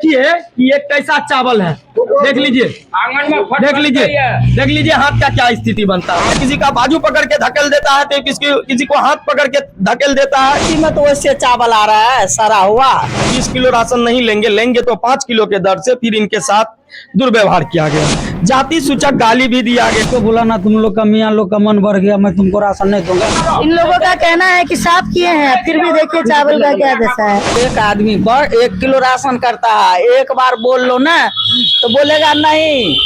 देखिए कि ये कैसा चावल है, देख लीजिए, देख लीजिए हाथ का क्या स्थिति बनता है। किसी का बाजू पकड़ के धकेल देता है तो किसी को हाथ पकड़ के धकेल देता है। में तो वैसे चावल आ रहा है सड़ा हुआ। 20 किलो राशन नहीं लेंगे तो 5 किलो के दर से फिर इनके साथ दुर्व्यवहार किया गया, जाति सूचक गाली भी दिया गया। तो बोला ना तुम लोग का मियाँ लोग का मन बढ़ गया, मैं तुमको राशन नहीं दूंगा। इन लोगों का कहना है कि साफ किए हैं, फिर भी देखिए चावल का क्या दशा है। एक आदमी पर 1 किलो राशन करता है, एक बार बोल लो ना तो बोलेगा नहीं,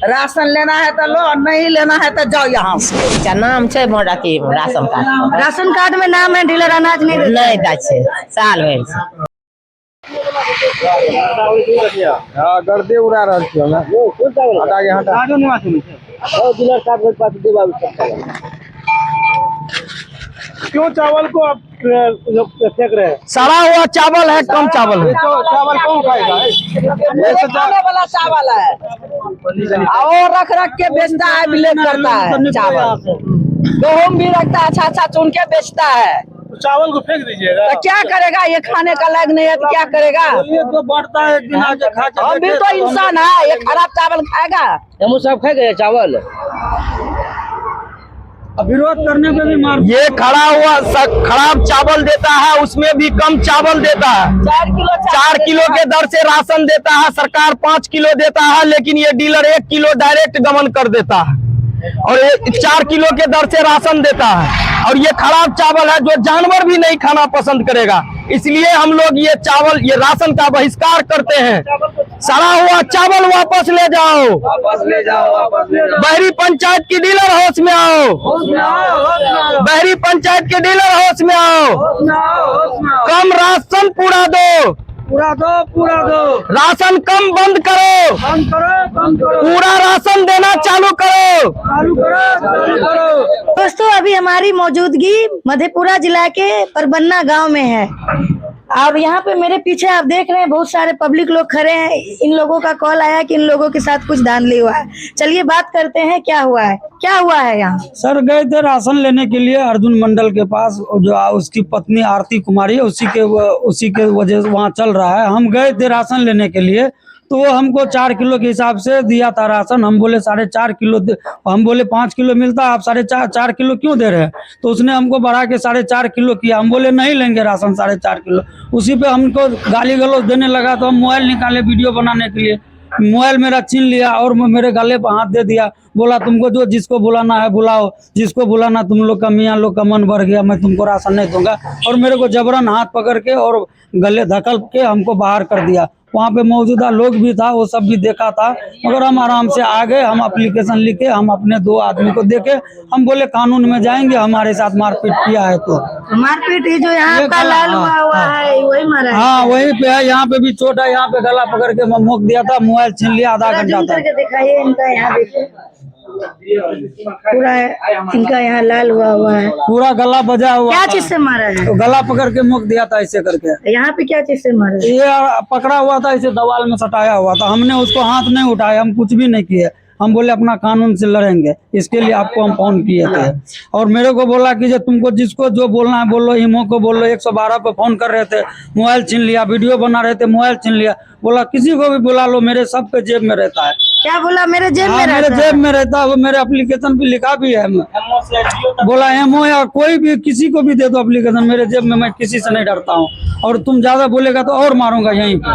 राशन लेना है तो लो, नहीं लेना है तो जाओ यहाँ से। नाम है मोड़ा की राशन कार्ड, राशन कार्ड में नाम है, डीलर अनाज नहीं दै छै साल भर गर्दे उड़ा रहा क्यों चावल को आप फेंक रहे हैं? सड़ा हुआ चावल है, कम चावल है। चावल कौन खाएगा? खाने वाला चावल है और रख रख के बेचता है, ब्लेक करता है चावल। गेहूँ भी रखता है, अच्छा चुन के बेचता है। चावल को फेंक दीजिएगा तो क्या करेगा? ये खाने का लायक नहीं है तो क्या करेगा? ये तो बढ़ता है, एक दिन आके खा के हम भी तो इंसान है, ये खराब चावल खाएगा? हम सब खा गए चावल। विरोध करने पे भी मार। ये खड़ा हुआ खराब चावल देता है, उसमें भी कम चावल देता है। 4 किलो के दर से राशन देता है, सरकार 5 किलो देता है, लेकिन ये डीलर 1 किलो डायरेक्ट गमन कर देता है और 4 किलो के दर से राशन देता है। और ये खराब चावल है जो जानवर भी नहीं खाना पसंद करेगा, इसलिए हम लोग ये चावल, ये राशन का बहिष्कार करते हैं। सड़ा हुआ चावल वापस ले जाओ, वापस ले जाओ। बहरी पंचायत की डीलर होश में आओ, बहरी पंचायत के डीलर होश में आओ। कम राशन पूरा दो, पूरा दो राशन कम बंद करो, पूरा राशन देना चालू करो। दोस्तों, अभी हमारी मौजूदगी मधेपुरा जिला के परबन्ना गांव में है और यहाँ पे मेरे पीछे आप देख रहे हैं बहुत सारे पब्लिक लोग खड़े हैं। इन लोगों का कॉल आया कि इन लोगों के साथ कुछ धांधली हुआ है। चलिए बात करते हैं क्या हुआ है यहाँ। सर गए थे राशन लेने के लिए अर्जुन मंडल के पास, जो उसकी पत्नी आरती कुमारी है, उसी के वजह से वहाँ चल रहा है। हम गए थे राशन लेने के लिए तो वो हमको 4 किलो के हिसाब से दिया था राशन। हम बोले 4.5 किलो, हम बोले 5 किलो मिलता है, आप 4.5 किलो क्यों दे रहे हैं? तो उसने हमको बढ़ा के 4.5 किलो किया। हम बोले नहीं लेंगे राशन 4.5 किलो। उसी पे हमको गाली गलौज देने लगा तो हम मोबाइल निकाले वीडियो बनाने के लिए। मोबाइल मेरा छीन लिया और मेरे गले पर हाथ दे दिया, बोला तुमको जिसको बुलाना है बुलाओ, जिसको बुलाना, तुम लोग का मियाँ लोग का मन बढ़ गया, मैं तुमको राशन नहीं दूंगा। और मेरे को जबरन हाथ पकड़ के और गले धकल के हमको बाहर कर दिया। वहाँ पे मौजूदा लोग भी था, वो सब भी देखा था, मगर हम आराम से आ गए। हम एप्लीकेशन लिखे, हम अपने 2 आदमी को देके हम बोले कानून में जाएंगे, हमारे साथ मारपीट किया है तो मारपीट जो यहाँ का लाल हुआ है वही मारा है। हाँ वहीं पे है, यहाँ पे भी चोट है, यहाँ पे गला पकड़ के मोक दिया था, मोबाइल छीन लिया, आधा घंटा था। दिखाइए इनका, यहाँ देखिए पूरा इनका यहाँ लाल हुआ है, पूरा गला बजा हुआ। क्या चीज से मारा है? तो गला पकड़ के मुक दिया था ऐसे करके। यहाँ पे क्या चीज से मारा है? ये पकड़ा हुआ था, इसे दवाल में सटाया हुआ था। हमने उसको हाथ नहीं उठाया, हम कुछ भी नहीं किए। हम बोले अपना कानून से लड़ेंगे, इसके लिए आपको हम फोन किए थे। और मेरे को बोला कि जो तुमको जिसको जो बोलना है बोलो, इमो को बोलो। 112 पे फोन कर रहे थे, मोबाइल छीन लिया, वीडियो बना रहे थे, मोबाइल छीन लिया। बोला किसी को भी बुला लो, मेरे सबके जेब में रहता है। क्या बोला? मेरे जेब में मेरे जेब में रहता है, वो मेरे एप्लीकेशन पे लिखा भी है। बोला एमओ या कोई भी किसी को भी दे दो एप्लीकेशन, मेरे जेब में, मैं किसी से नहीं डरता हूँ। और तुम ज्यादा बोलेगा तो और मारूंगा यहीं पे।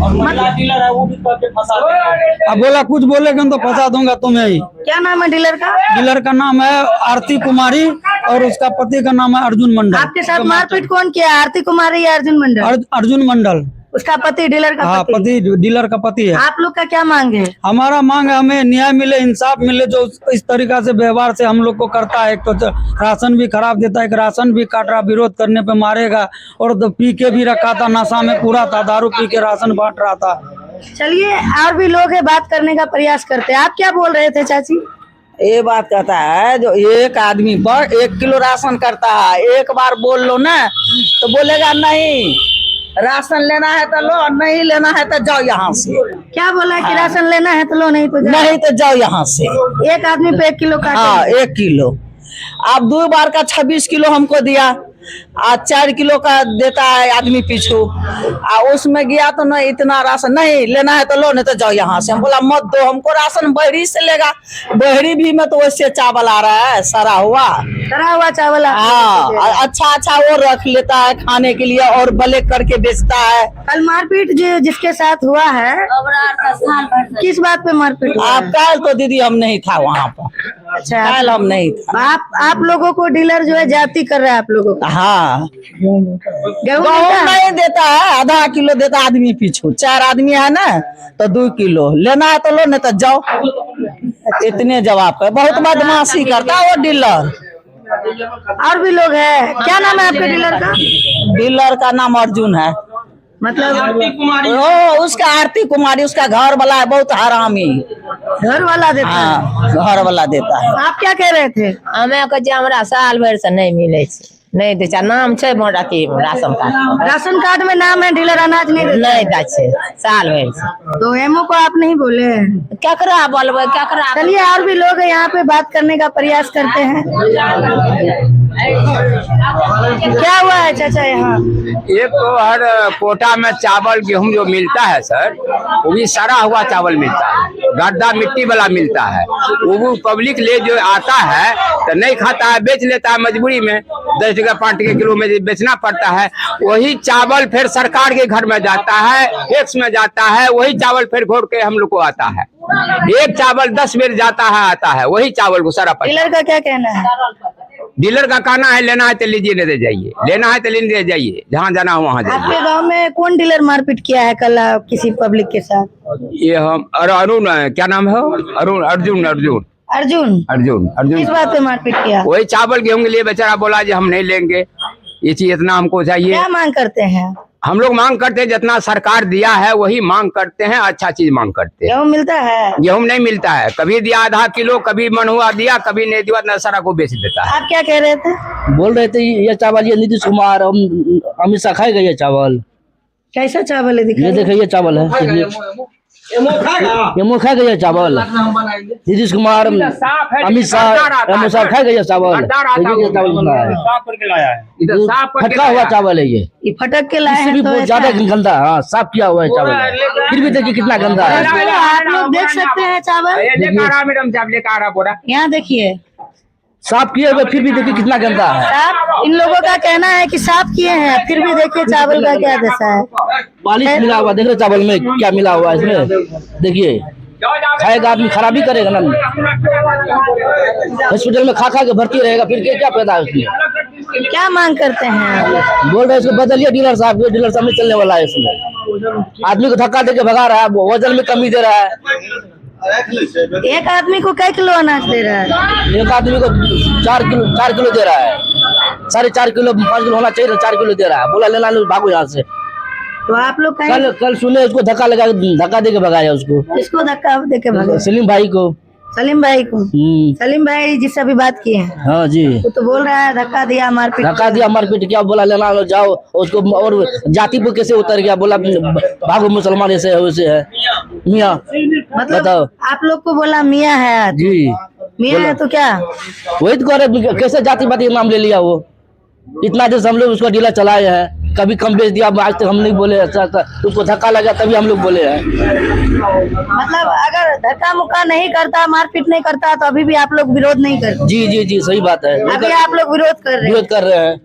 डीलर है वो भी फंसा देगा। अब बोला कुछ बोलेगा तो फंसा दूंगा तुम्हें ही। क्या नाम है डीलर का? डीलर का नाम है आरती कुमारी और उसका पति का नाम है अर्जुन मंडल। आपके साथ मारपीट कौन किया? आरती कुमारी या अर्जुन मंडल? अर्जुन मंडल, उसका पति, डीलर का हाँ पति, डीलर का पति है। आप लोग का क्या मांग है? हमारा मांग है हमें न्याय मिले, इंसाफ मिले। जो इस तरीका से व्यवहार से हम लोग को करता है, एक तो राशन भी खराब देता है, एक राशन भी काट रहा, विरोध करने पे मारेगा। और तो पी के भी रखा था, नशा में पूरा था, दारू पी के राशन बांट रहा था। चलिए और भी लोग है, बात करने का प्रयास करते हैं। आप क्या बोल रहे थे चाची? ये बात कहता है जो एक आदमी पर 1 किलो राशन करता है, एक बार बोल लो ना तो बोलेगा नहीं, राशन लेना है तो लो, नहीं लेना है तो जाओ यहाँ से। क्या बोला कि राशन लेना है तो लो, नहीं तो जाओ। नहीं तो जाओ यहाँ से। एक आदमी पे 1 किलो का? हाँ 1 किलो। आप 2 बार का 26 किलो हमको दिया, आज 4 किलो का देता है आदमी पीछू। उसमें गया तो नहीं इतना राशन नहीं लेना है तो लो, नहीं तो जाओ यहाँ से। हम बोला मत दो हमको राशन, बहरी से लेगा। बहरी भी में तो वैसे चावल आ रहा है सड़ा हुआ चावल। हाँ, अच्छा वो रख लेता है खाने के लिए और ब्लैक करके बेचता है। कल मारपीट जिसके साथ हुआ है, किस बात पे मारपीट हुआ है? कल तो दीदी हम नहीं था वहाँ पर। अच्छा, कल हम नहीं था। आप लोगों को डीलर जो है जाती कर रहा है आप लोगों को। हाँ, गेहूं नहीं देता है, आधा किलो देता आदमी पीछू। 4 आदमी है ना तो 2 किलो लेना है तो लो, नहीं तो जाओ। इतने जवाब है, बहुत बदमाशी करता है वो डीलर। और भी लोग हैं, क्या नाम है आपके डीलर का? डीलर का नाम अर्जुन है। मतलब उसका आरती कुमारी, उसका घर वाला है बहुत हरामी। घर वाला देता है? हाँ, घर वाला देता है। आप क्या कह रहे थे? हमें कहे हमरा साल भर से नहीं मिले नहीं दे छै, नाम छै मोर अथी राशन कार्ड। राशन कार्ड में नाम है, डीलर अनाज नहीं देता। नहीं दै छै साल भर से। तो एमओ को आप नहीं बोले? केकरा बोलबे केकरा? चलिए, और भी लोग यहाँ पे बात करने का प्रयास करते हैं। क्या हुआ है चाचा यहाँ? एक तो हर कोटा में चावल गेहूं जो मिलता है सर, वो भी सड़ा हुआ चावल मिलता है, गड्ढा मिट्टी वाला मिलता है। वो पब्लिक ले जो आता है तो नहीं खाता है, बेच लेता है मजबूरी में। 10 टका 5 टका किलो में बेचना पड़ता है। वही चावल फिर सरकार के घर में जाता है, टैक्स में जाता है। वही चावल फिर घोर के हम लोग को आता है। एक चावल 10 बेर जाता है आता है, वही चावल को सारा। डीलर का क्या कहना है? डीलर का कहना है लेना है तो लीजिए, नहीं दे जाइए, लेना है तो लेने जाइए, जहाँ जाना हो वहाँ जाइए। आपके गांव में कौन डीलर मारपीट किया है कल किसी पब्लिक के साथ? ये हम अरुण, क्या नाम है? अर्जुन। किस बात पे मारपीट किया? वही चावल गेहूं के लिए बेचारा बोला जी हम नहीं लेंगे, ये चीज इतना हमको चाहिए। क्या मांग करते हैं? हम लोग मांग करते हैं जितना सरकार दिया है वही मांग करते हैं, अच्छा चीज मांग करते हैं। गेहूं मिलता है? गेहूं नहीं मिलता है, कभी दिया आधा किलो, कभी मन हुआ दिया, कभी नहीं दिया, नशरा को बेच देता है। आप क्या कह रहे थे? बोल रहे थे ये चावल, ये नीतीश कुमार अमित शाह खाएगा ये चावल। कैसा चावल है? ये देखिए ये चावल है, ये मुँह खाएगा ये चावल। नीतीश कुमार अमित शाह खाएगा ये चावल। फटका हुआ चावल है ये फटक के लाए हैं भी तो बहुत ज्यादा गंदा। हाँ, साफ किया हुआ है चावल है, फिर भी देखिए कितना गंदा है। आप लोग देख सकते हैं चावल, यहाँ देखिए साफ किए हुए फिर भी देखिए कितना गंदा है। साफ, इन लोगों का कहना है कि साफ किए हैं, फिर भी देखिए चावल का क्या दशा है। पालिश मिला हुआ, देख रहे चावल में क्या मिला हुआ है इसमें। देखिए खाएगा आदमी, खराबी करेगा ना। हॉस्पिटल में खा के भर्ती रहेगा, फिर क्या फायदा है उसमें? क्या मांग करते हैं? बोल रहे इसको बदलिए डीलर साहब, डीलर साहब नहीं चलने वाला है इसमें। आदमी को धक्का देके भगा रहा है, वजन में कमी दे रहा है। एक आदमी को कै किलो अनाज दे रहा है? एक आदमी को 4 किलो दे रहा है। 4.5 किलो 5 किलो होना चाहिए, 4 किलो दे रहा है। बोला लेना लो, भागो यहाँ से। तो आप लोग कल सुने उसको धक्का देके भगाया उसको। किसको धक्का देके भगाया? सलीम भाई को। सलीम भाई को? सलीम भाई जिससे अभी बात किए हैं? हाँ जी। वो तो बोल रहा है धक्का दिया मारपीट क्या बोला लेना लो जाओ उसको। और जाति पे कैसे उतर गया, बोला भागो मुसलमान ऐसे है वैसे है। मियाँ मतलब बताओ, आप लोग को बोला मियाँ है आज? जी मियाँ है तो क्या? वही तो कह रहे, कैसे जाति पाति नाम ले लिया वो। इतना देर से हम लोग उसका डीलर चलाए हैं, कभी कम बेच दिया, आज तक हम नहीं बोले। उसको धक्का लगा तभी हम लोग बोले हैं। मतलब अगर धक्का मुक्का नहीं करता, मारपीट नहीं करता तो अभी भी आप लोग विरोध नहीं करते? जी सही बात है। अभी आप लोग विरोध कर रहे हैं।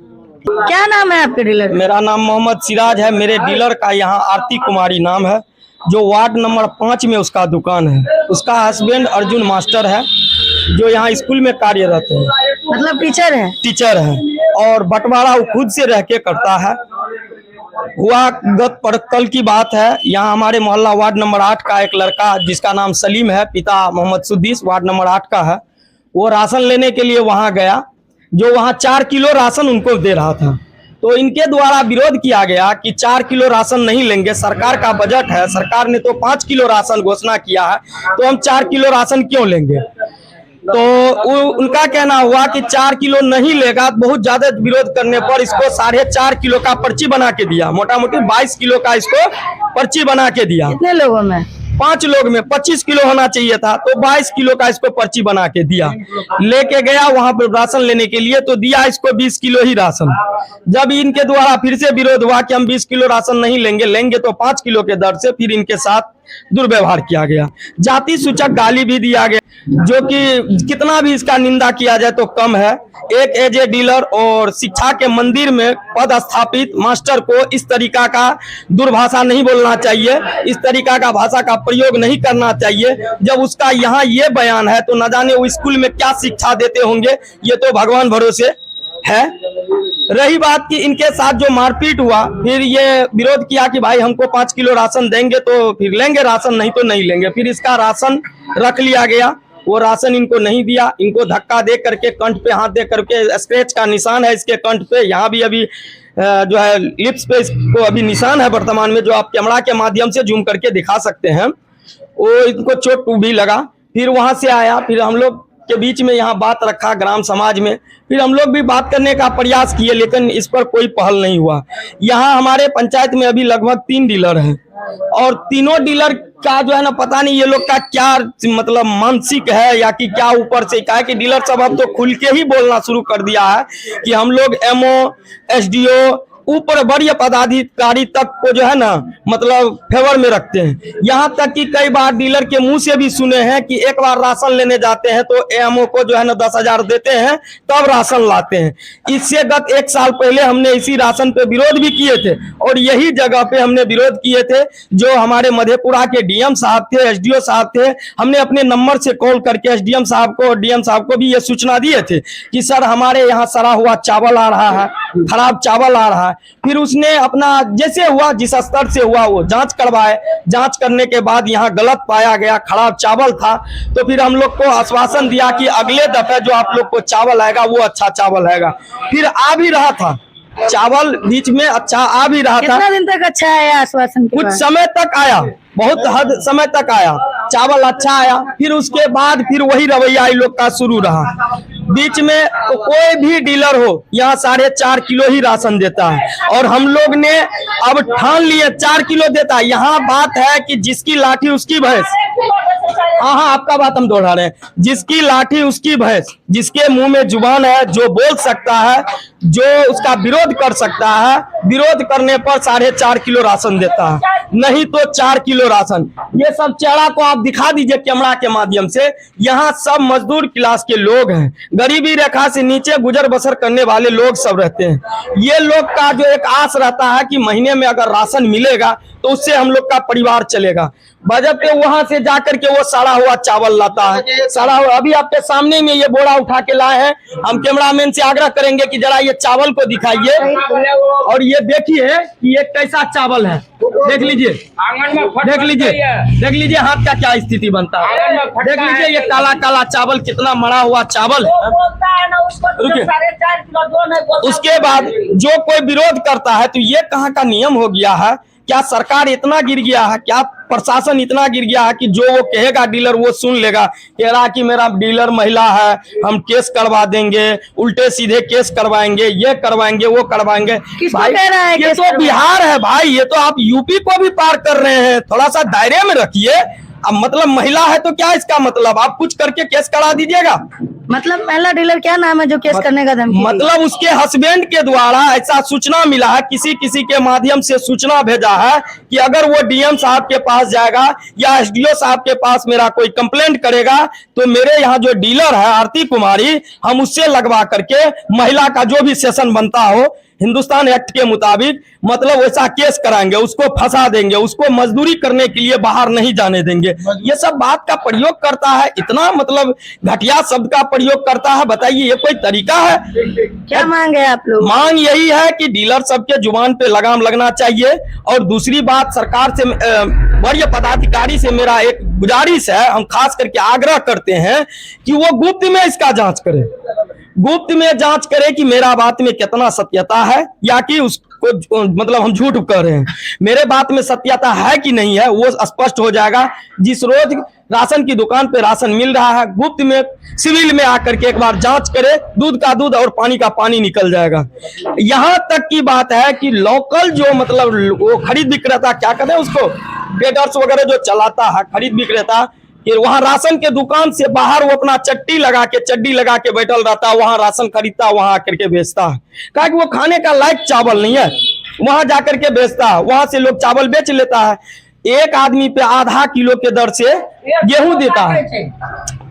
क्या नाम है आपके डीलर? मेरा नाम मोहम्मद सिराज है। मेरे डीलर का यहाँ आरती कुमारी नाम है, जो वार्ड नंबर 5 में उसका दुकान है। उसका हस्बैंड अर्जुन मास्टर है, जो यहाँ स्कूल में कार्यरत है, मतलब टीचर है। और बंटवारा वो खुद से रह के करता है। हुआ कल की बात है, यहाँ हमारे मोहल्ला वार्ड नंबर 8 का एक लड़का जिसका नाम सलीम है, पिता मोहम्मद सुद्दीस, वार्ड नंबर 8 का है। वो राशन लेने के लिए वहाँ गया, जो वहाँ 4 किलो राशन उनको दे रहा था। तो इनके द्वारा विरोध किया गया कि 4 किलो राशन नहीं लेंगे, सरकार का बजट है, सरकार ने तो 5 किलो राशन घोषणा किया है, तो हम 4 किलो राशन क्यों लेंगे। तो उनका कहना हुआ कि 4 किलो नहीं लेगा। बहुत ज्यादा विरोध करने पर इसको 4.5 किलो का पर्ची बना के दिया, मोटा मोटी 22 किलो का इसको पर्ची बना के दिया। कितने लोगों में? 5 लोग में 25 किलो होना चाहिए था, तो 22 किलो का इसको पर्ची बना के दिया। लेके गया वहां पर राशन लेने के लिए, तो दिया इसको 20 किलो ही राशन। जब इनके द्वारा फिर से विरोध हुआ कि हम 20 किलो राशन नहीं लेंगे तो 5 किलो के दर से फिर इनके साथ दुर्व्यवहार किया गया, जाति सूचक गाली भी दिया गया, जो कि कितना भी इसका निंदा किया जाए तो कम है। एक एज ए डीलर और शिक्षा के मंदिर में पद स्थापित मास्टर को इस तरीका का दुर्भाषा नहीं बोलना चाहिए, इस तरीका का भाषा का प्रयोग नहीं करना चाहिए। जब उसका यहाँ ये बयान है तो न जाने वो स्कूल में क्या शिक्षा देते होंगे, ये तो भगवान भरोसे है। रही बात कि इनके साथ जो मारपीट हुआ, फिर ये विरोध किया कि भाई हमको 5 किलो राशन देंगे तो फिर लेंगे राशन, नहीं तो नहीं लेंगे। फिर इसका राशन रख लिया गया, वो राशन इनको नहीं दिया, इनको धक्का दे करके कंठ पे हाथ दे करके, स्क्रैच का निशान है इसके कंठ पे, यहाँ भी अभी जो है लिप्स पे इसको अभी निशान है वर्तमान में, जो आप कैमरा के माध्यम से जूम करके दिखा सकते हैं। वो इनको चोट भी लगा। फिर वहां से आया, फिर हम लोग के बीच में यहाँ बात रखा ग्राम समाज में, फिर हम लोग भी बात करने का प्रयास किए, लेकिन इस पर कोई पहल नहीं हुआ। यहाँ हमारे पंचायत में अभी लगभग 3 डीलर हैं, और तीनों डीलर का जो है ना पता नहीं ये लोग का क्या मतलब मानसिक है या कि क्या ऊपर से क्या है कि डीलर सब अब तो खुल के ही बोलना शुरू कर दिया है कि हम लोग एमओ, एसडीओ, ऊपर बड़ी पदाधिकारी तक को जो है ना मतलब फेवर में रखते हैं। यहाँ तक कि कई बार डीलर के मुंह से भी सुने हैं कि एक बार राशन लेने जाते हैं तो एमओ को जो है ना 10,000 देते हैं तब राशन लाते हैं। इससे गत 1 साल पहले हमने इसी राशन पे विरोध भी किए थे, और यही जगह पे हमने विरोध किए थे। जो हमारे मधेपुरा के डीएम साहब थे, एसडीओ साहब थे, हमने अपने नंबर से कॉल करके एसडीएम साहब को और डीएम साहब को भी ये सूचना दिए थे कि सर हमारे यहाँ सड़ा हुआ चावल आ रहा है, खराब चावल आ रहा है। फिर उसने अपना जैसे हुआ, जिस स्तर से हुआ वो जांच करवाए, जांच करने के बाद यहाँ गलत पाया गया, खराब चावल था, तो फिर हम लोग को आश्वासन दिया कि अगले दफे जो आप लोग को चावल आएगा वो अच्छा चावल आएगा। फिर आ भी रहा था चावल, बीच में अच्छा आ भी रहा था। कितना दिन तक अच्छा आया आश्वासन के कुछ बाद? समय तक आया, बहुत हद समय तक आया, चावल अच्छा आया। फिर उसके बाद फिर वही रवैया इन लोग का शुरू रहा। बीच में तो कोई भी डीलर हो यहाँ 4.5 किलो ही राशन देता है, और हम लोग ने अब ठान लिए 4 किलो देता है। यहाँ बात है कि जिसकी लाठी उसकी भैंस, हाँ आपका बात हम दोहरा रहे हैं, जिसकी लाठी उसकी भैंस, जिसके मुंह में जुबान है, जो बोल सकता है, जो उसका विरोध कर सकता है, विरोध करने पर 4.5 किलो राशन देता है, नहीं तो 4 किलो राशन। ये सब चेहरा को आप दिखा दीजिए कैमरा के माध्यम से। यहाँ सब मजदूर क्लास के लोग हैं, गरीबी रेखा से नीचे गुजर बसर करने वाले लोग सब रहते हैं। ये लोग का जो एक आस रहता है कि महीने में अगर राशन मिलेगा तो उससे हम लोग का परिवार चलेगा। बजट पे वहां से जाकर के वो सड़ा हुआ चावल लाता है, सड़ा हुआ। अभी आपके सामने में ये बोरा उठा के लाए हैं। हम कैमरामैन से आग्रह करेंगे कि जरा ये चावल को दिखाइए, और ये देखिए कि ये कैसा चावल है। देख लीजिए, देख लीजिए, देख लीजिए हाथ का क्या स्थिति बनता है। देख लीजिए ये काला काला चावल, कितना मड़ा हुआ चावल है। रुकिए, उसके बाद जो कोई विरोध करता है तो ये कहाँ का नियम हो गया है? क्या सरकार इतना गिर गया है, क्या प्रशासन इतना गिर गया है कि जो वो कहेगा डीलर वो सुन लेगा? कह रहा कि मेरा डीलर महिला है, हम केस करवा देंगे, उल्टे सीधे केस करवाएंगे, ये करवाएंगे, वो करवाएंगे। किसको कह रहा है? ये तो बिहार है भाई, ये तो आप यूपी को भी पार कर रहे हैं। थोड़ा सा दायरे में रखिए। अब मतलब महिला है तो क्या इसका मतलब आप कुछ करके केस करा दीजिएगा? मतलब महिला डीलर क्या नाम है जो केस करने का धमकी दी? मतलब उसके हस्बैंड के द्वारा ऐसा सूचना मिला है, किसी के माध्यम से सूचना भेजा है कि अगर वो डीएम साहब के पास जाएगा या एसडीओ साहब के पास मेरा कोई कंप्लेंट करेगा तो मेरे यहाँ जो डीलर है आरती कुमारी, हम उससे लगवा करके महिला का जो भी सेशन बनता हो हिंदुस्तान एक्ट के मुताबिक, मतलब वैसा केस कराएंगे, उसको फंसा देंगे, उसको मजदूरी करने के लिए बाहर नहीं जाने देंगे। ये सब बात का प्रयोग करता है, इतना मतलब घटिया शब्द का प्रयोग करता है। बताइए ये कोई तरीका है? क्या मांग है आप लोग? मांग यही है कि डीलर सबके जुबान पे लगाम लगना चाहिए। और दूसरी बात, सरकार से वरीय पदाधिकारी से मेरा एक गुजारिश है, हम खास करके आग्रह करते हैं कि वो गुप्त में इसका जांच करे, गुप्त में जांच करे कि मेरा बात में कितना सत्यता है, या कि उसको को मतलब हम झूठ कह रहे हैं। मेरे बात में सत्यता है कि नहीं है वो स्पष्ट हो जाएगा। जिस रोज राशन की दुकान पे राशन मिल रहा है, गुप्त में सिविल में आकर के एक बार जांच करे, दूध का दूध और पानी का पानी निकल जाएगा। यहाँ तक की बात है कि लोकल जो मतलब वो खरीद विक्रेता, क्या कहते हैं उसको, ट्रेडर्स वगैरह जो चलाता है खरीद विक्रेता, कि वहां राशन के दुकान से बाहर वो अपना चड्डी लगा के बैठल रहता है, वहां राशन खरीदता, वहां आकर के बेचता है। कहा कि वो खाने का लायक चावल नहीं है, वहां जाकर के बेचता है, वहां से लोग चावल बेच लेता है। एक आदमी पे आधा किलो के दर से गेहूं देता है,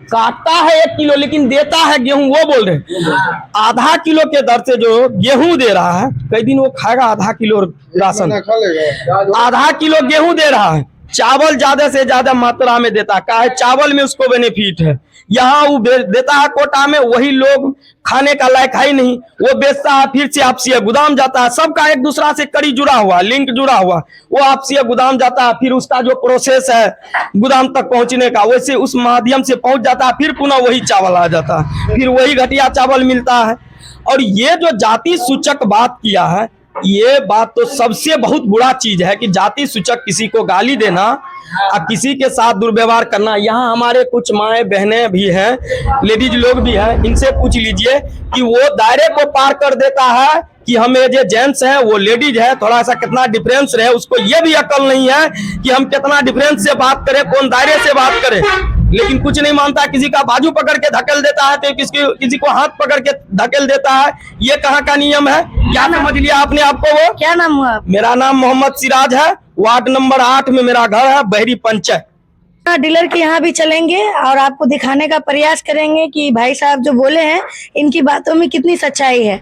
काटता है 1 किलो लेकिन देता है गेहूं, वो बोल रहे हैं आधा किलो के दर से जो गेहूं दे रहा है, कई दिन वो खाएगा आधा किलो राशन, आधा किलो गेहूं दे रहा है, चावल ज्यादा से ज्यादा मात्रा में देता है, चावल में उसको बेनिफिट है, यहाँ वो देता है कोटा में, वही लोग खाने का लायक है ही नहीं, वो बेचता है, फिर से आपसी गोदाम जाता है, सबका एक दूसरा से कड़ी जुड़ा हुआ, लिंक जुड़ा हुआ, वो आपसी गोदाम जाता है, फिर उसका जो प्रोसेस है गोदाम तक पहुंचने का, वैसे उस माध्यम से पहुंच जाता है, फिर पुनः वही चावल आ जाता है, फिर वही घटिया चावल मिलता है। और ये जो जाति सूचक बात किया है, ये बात तो सबसे बहुत बुरा चीज है कि जाति सूचक किसी को गाली देना और किसी के साथ दुर्व्यवहार करना। यहाँ हमारे कुछ माए बहनें भी हैं, लेडीज लोग भी हैं, इनसे पूछ लीजिए कि वो दायरे को पार कर देता है कि हमें जो जेंट्स है वो लेडीज है, थोड़ा सा कितना डिफरेंस रहे, उसको ये भी अकल नहीं है कि हम कितना डिफरेंस से बात करें, कौन दायरे से बात करें, लेकिन कुछ नहीं मानता, किसी का बाजू पकड़ के धकेल देता है तो किसी को हाथ पकड़ के धकेल देता है। ये कहाँ का नियम है, क्या समझ लिया आपने आपको? वो क्या नाम हुआ आप? मेरा नाम मोहम्मद सिराज है, वार्ड नंबर 8 में मेरा घर है, बहरी पंचायत। डीलर के यहाँ भी चलेंगे और आपको दिखाने का प्रयास करेंगे कि भाई साहब जो बोले हैं इनकी बातों में कितनी सच्चाई है।